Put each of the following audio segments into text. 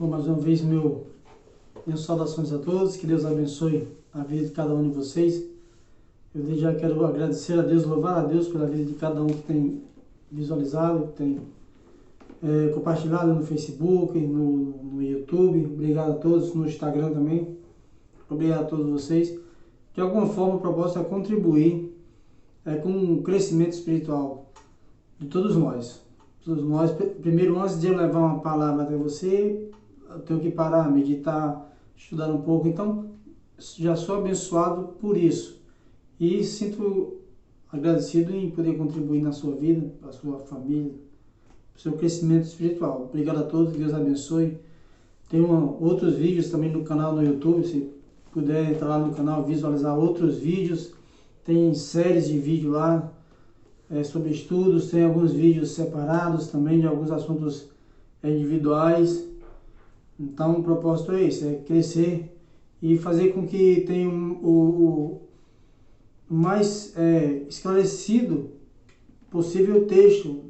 Bom, mais uma vez, minhas saudações a todos, que Deus abençoe a vida de cada um de vocês. Eu desde já quero agradecer a Deus, louvar a Deus pela vida de cada um que tem visualizado, que tem compartilhado no Facebook, no YouTube. Obrigado a todos, no Instagram também. Obrigado a todos vocês. De alguma forma, o propósito é contribuir com o crescimento espiritual de todos nós. Todos nós, primeiro, antes de eu levar uma palavra até você, eu tenho que parar, meditar, estudar um pouco. Então, já sou abençoado por isso. E sinto agradecido em poder contribuir na sua vida, para a sua família, para o seu crescimento espiritual. Obrigado a todos, que Deus abençoe. Tem outros vídeos também no canal no YouTube, se puder entrar lá no canal, visualizar outros vídeos. Tem séries de vídeo lá sobre estudos, tem alguns vídeos separados também de alguns assuntos individuais. Então o propósito é esse, é crescer e fazer com que tenha o mais esclarecido possível o texto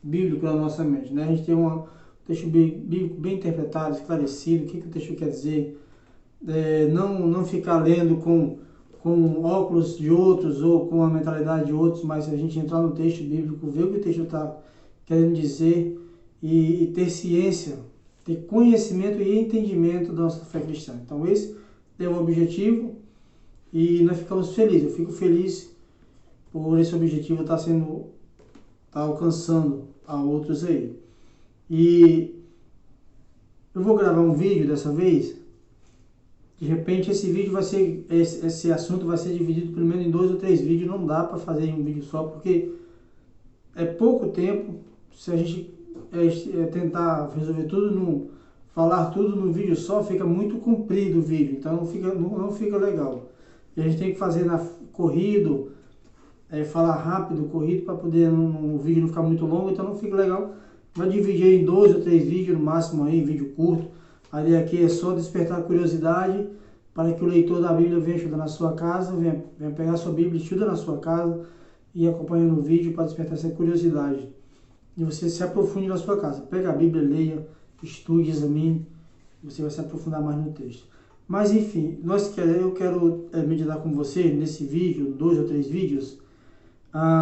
bíblico na nossa mente, né? A gente tem um texto bíblico bem interpretado, esclarecido, o que o texto quer dizer, não ficar lendo com óculos de outros ou com a mentalidade de outros, mas a gente entrar no texto bíblico, ver o que o texto está querendo dizer e ter ciência, ter conhecimento e entendimento da nossa fé cristã. Então esse é o objetivo e nós ficamos felizes. Eu fico feliz por esse objetivo estar alcançando a outros aí. E eu vou gravar um vídeo dessa vez. De repente esse assunto vai ser dividido pelo menos em 2 ou 3 vídeos. Não dá para fazer em um vídeo só, porque é pouco tempo. Se a gente tentar resolver tudo, falar tudo num vídeo só, fica muito comprido o vídeo, então não fica legal. E a gente tem que fazer corrido, falar rápido, corrido, para poder o vídeo não ficar muito longo, então não fica legal. Vai dividir em 2 ou 3 vídeos no máximo aí, vídeo curto. A ideia aqui é só despertar a curiosidade para que o leitor da Bíblia venha estudar na sua casa, venha pegar a sua Bíblia, estuda na sua casa e acompanhando o vídeo para despertar essa curiosidade. E você se aprofunde na sua casa. Pega a Bíblia, leia, estude, examine, você vai se aprofundar mais no texto. Mas enfim, eu quero meditar com você nesse vídeo, 2 ou 3 vídeos,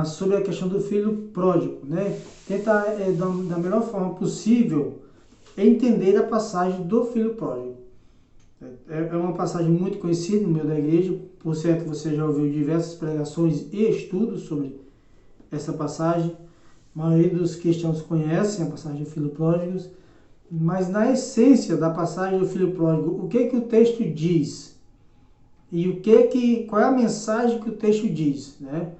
sobre a questão do filho pródigo, né? Tentar da melhor forma possível entender a passagem do filho pródigo. É uma passagem muito conhecida no meio da igreja, por certo você já ouviu diversas pregações e estudos sobre essa passagem. A maioria dos cristãos conhecem a passagem do filho pródigo, mas na essência da passagem do filho pródigo, o que o texto diz? E qual é a mensagem que o texto diz, né?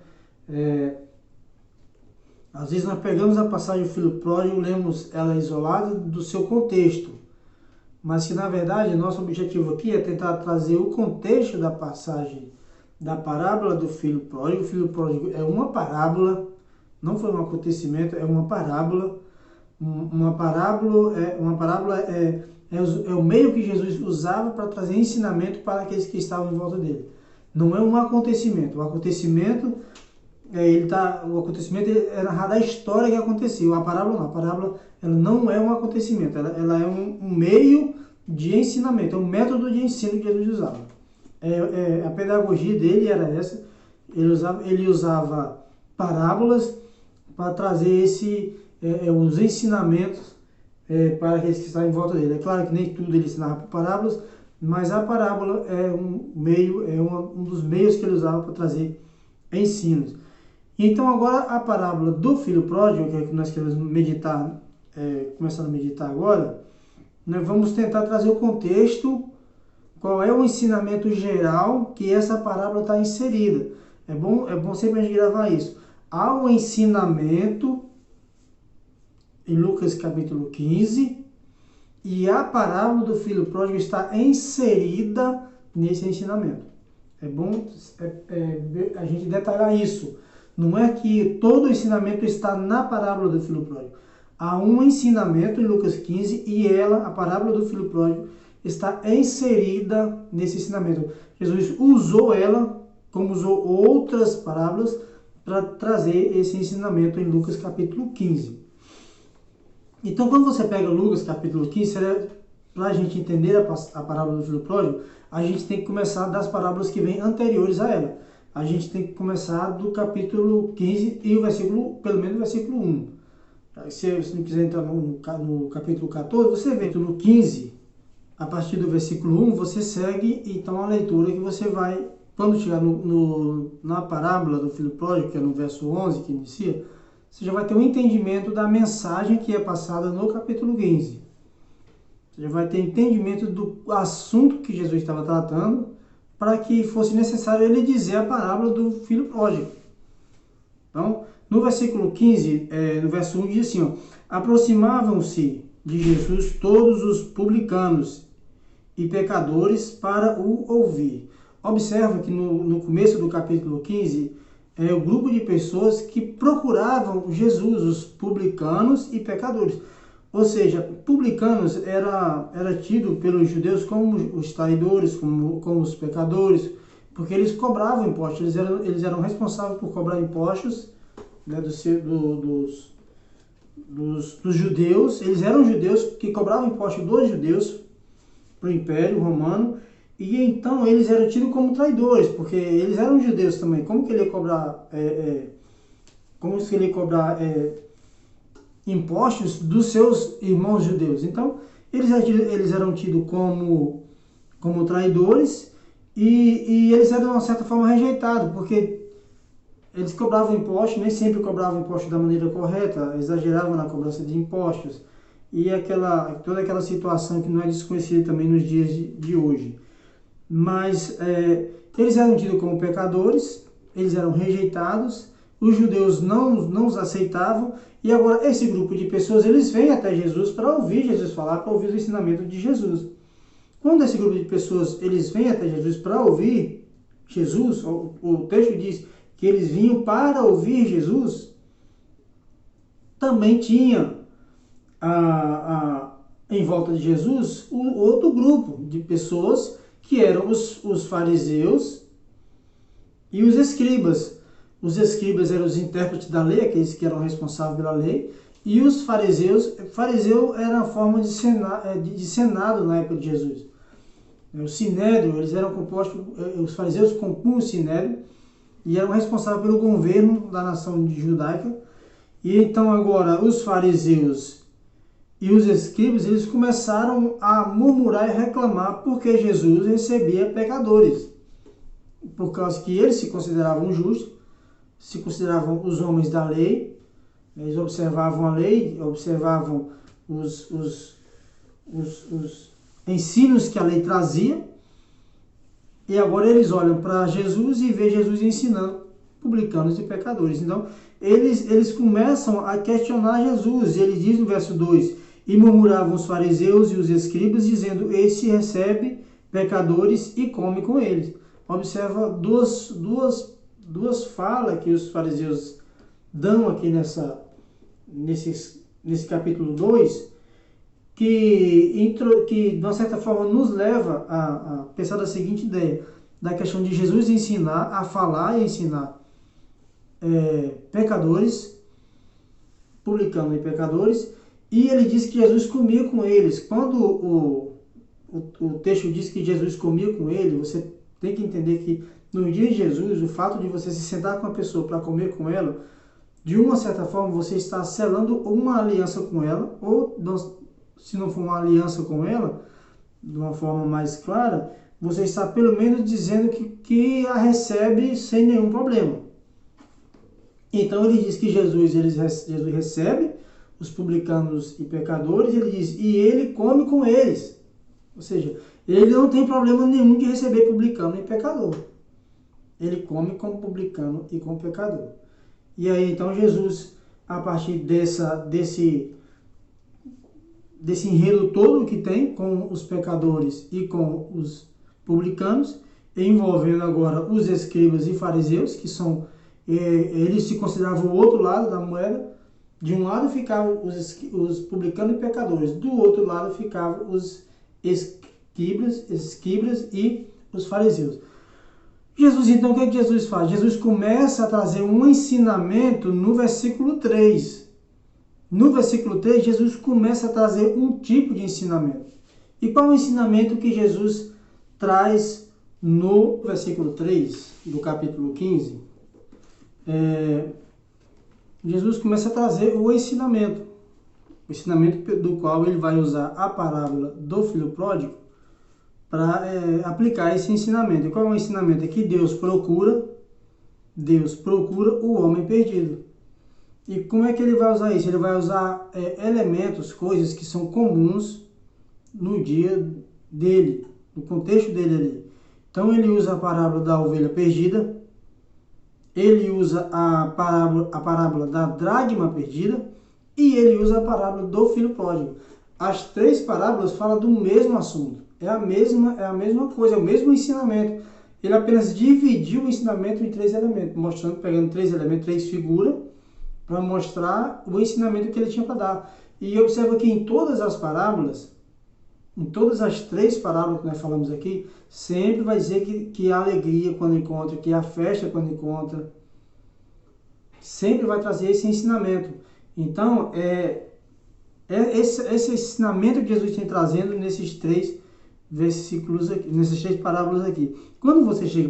Às vezes nós pegamos a passagem do filho pródigo, lemos ela isolada do seu contexto, mas que na verdade nosso objetivo aqui é tentar trazer o contexto da passagem da parábola do filho pródigo. O filho pródigo é uma parábola, não foi um acontecimento, é uma parábola. Uma parábola é o meio que Jesus usava para trazer ensinamento para aqueles que estavam em volta dele. Não é um acontecimento. O acontecimento é narrado a história que aconteceu. A parábola não. A parábola ela não é um acontecimento. Ela é um meio de ensinamento. É um método de ensino que Jesus usava. A pedagogia dele era essa. Ele usava parábolas para trazer os ensinamentos para aqueles que estavam em volta dele. É claro que nem tudo ele ensinava por parábolas, mas a parábola é um dos meios que ele usava para trazer ensinos. Então agora a parábola do filho pródigo, que é que nós queremos meditar, começando a meditar agora, nós vamos tentar trazer o contexto, qual é o ensinamento geral que essa parábola está inserida. É bom sempre a gente gravar isso. Há um ensinamento em Lucas capítulo 15, e a parábola do filho pródigo está inserida nesse ensinamento. É bom a gente detalhar isso. Não é que todo o ensinamento está na parábola do filho pródigo. Há um ensinamento em Lucas 15 e a parábola do filho pródigo, está inserida nesse ensinamento. Jesus usou ela, como usou outras parábolas, para trazer esse ensinamento em Lucas capítulo 15. Então, quando você pega Lucas capítulo 15, para a gente entender a parábola do filho pródigo, a gente tem que começar das parábolas que vêm anteriores a ela. A gente tem que começar do capítulo 15 e o versículo, pelo menos o versículo 1. Se você não quiser entrar no capítulo 14, você vê no 15, a partir do versículo 1, você segue então a leitura que você vai, quando chegar na parábola do filho pródigo, que é no verso 11 que inicia, você já vai ter um entendimento da mensagem que é passada no capítulo 15. Você já vai ter entendimento do assunto que Jesus estava tratando, para que fosse necessário ele dizer a parábola do filho pródigo. Então, no versículo 15, no verso 1, diz assim, ó, aproximavam-se de Jesus todos os publicanos e pecadores para o ouvir. Observa que no começo do capítulo 15, é o grupo de pessoas que procuravam Jesus, os publicanos e pecadores. Ou seja, publicanos era tido pelos judeus como os traidores, como os pecadores, porque eles cobravam impostos, eles eram responsáveis por cobrar impostos, né, dos judeus. Eles eram judeus que cobravam impostos dos judeus para o Império Romano, e então eles eram tidos como traidores, porque eles eram judeus também. Como que ele ia cobrar, impostos dos seus irmãos judeus? Então, eles eram tidos como traidores, e eles eram, de uma certa forma, rejeitados, porque eles cobravam impostos, nem sempre cobravam impostos da maneira correta, exageravam na cobrança de impostos, e toda aquela situação que não é desconhecida também nos dias de hoje. Mas eles eram tidos como pecadores, eles eram rejeitados, os judeus não os aceitavam, e agora esse grupo de pessoas, eles vêm até Jesus para ouvir Jesus falar, para ouvir o ensinamento de Jesus. Quando esse grupo de pessoas, eles vêm até Jesus para ouvir Jesus, o texto diz que eles vinham para ouvir Jesus, também tinha em volta de Jesus o outro grupo de pessoas que eram os fariseus e os escribas. Os escribas eram os intérpretes da lei, aqueles que eram responsáveis pela lei, e os fariseus, fariseu era a forma de senado na época de Jesus. O sinédrio, eles eram compostos, os fariseus compunham o sinédrio e eram responsáveis pelo governo da nação judaica. E então agora os fariseus e os escribas, eles começaram a murmurar e reclamar porque Jesus recebia pecadores, por causa que eles se consideravam justos, se consideravam os homens da lei, eles observavam a lei, observavam os ensinos que a lei trazia, e agora eles olham para Jesus e veem Jesus ensinando publicanos e pecadores. Então, eles começam a questionar Jesus, e ele diz no verso 2, e murmuravam os fariseus e os escribas, dizendo, esse recebe pecadores e come com eles. Observa duas falas que os fariseus dão aqui nesse capítulo 2, que de uma certa forma nos leva a pensar da seguinte ideia, da questão de Jesus ensinar, a falar e ensinar pecadores, publicanos e pecadores, e ele diz que Jesus comia com eles. Quando o texto diz que Jesus comia com ele, você tem que entender que no dia de Jesus, o fato de você se sentar com uma pessoa para comer com ela, de uma certa forma você está selando uma aliança com ela, ou se não for uma aliança com ela, de uma forma mais clara, você está pelo menos dizendo que a recebe sem nenhum problema. Então ele diz que Jesus recebe os publicanos e pecadores, ele diz, e ele come com eles. Ou seja, ele não tem problema nenhum de receber publicano e pecador. Ele come com publicano e com pecador. E aí então Jesus, a partir desse enredo todo que tem com os pecadores e com os publicanos, envolvendo agora os escribas e fariseus, que são, eles se consideravam o outro lado da moeda. De um lado ficavam os publicanos e pecadores, do outro lado ficavam os escribas e os fariseus. Jesus, então, o que Jesus faz? Jesus começa a trazer um ensinamento no versículo 3. No versículo 3, Jesus começa a trazer um tipo de ensinamento. E qual é o ensinamento que Jesus traz no versículo 3 do capítulo 15? Jesus começa a trazer o ensinamento do qual ele vai usar a parábola do filho pródigo para aplicar esse ensinamento. E qual é o ensinamento? É que Deus procura o homem perdido. E como é que ele vai usar isso? Ele vai usar elementos, coisas que são comuns no dia dele, no contexto dele ali. Então ele usa a parábola da ovelha perdida, ele usa a parábola da dracma perdida e ele usa a parábola do filho pródigo. As três parábolas falam do mesmo assunto, é a mesma coisa, é o mesmo ensinamento. Ele apenas dividiu o ensinamento em três elementos, pegando três elementos, três figuras, para mostrar o ensinamento que ele tinha para dar. E observa que em todas as parábolas, em todas as três parábolas que nós falamos aqui, sempre vai dizer que há alegria quando encontra, que há festa quando encontra. Sempre vai trazer esse ensinamento. Então, esse ensinamento que Jesus tem trazendo nesses três versículos aqui, nessas três parábolas aqui. Quando você chega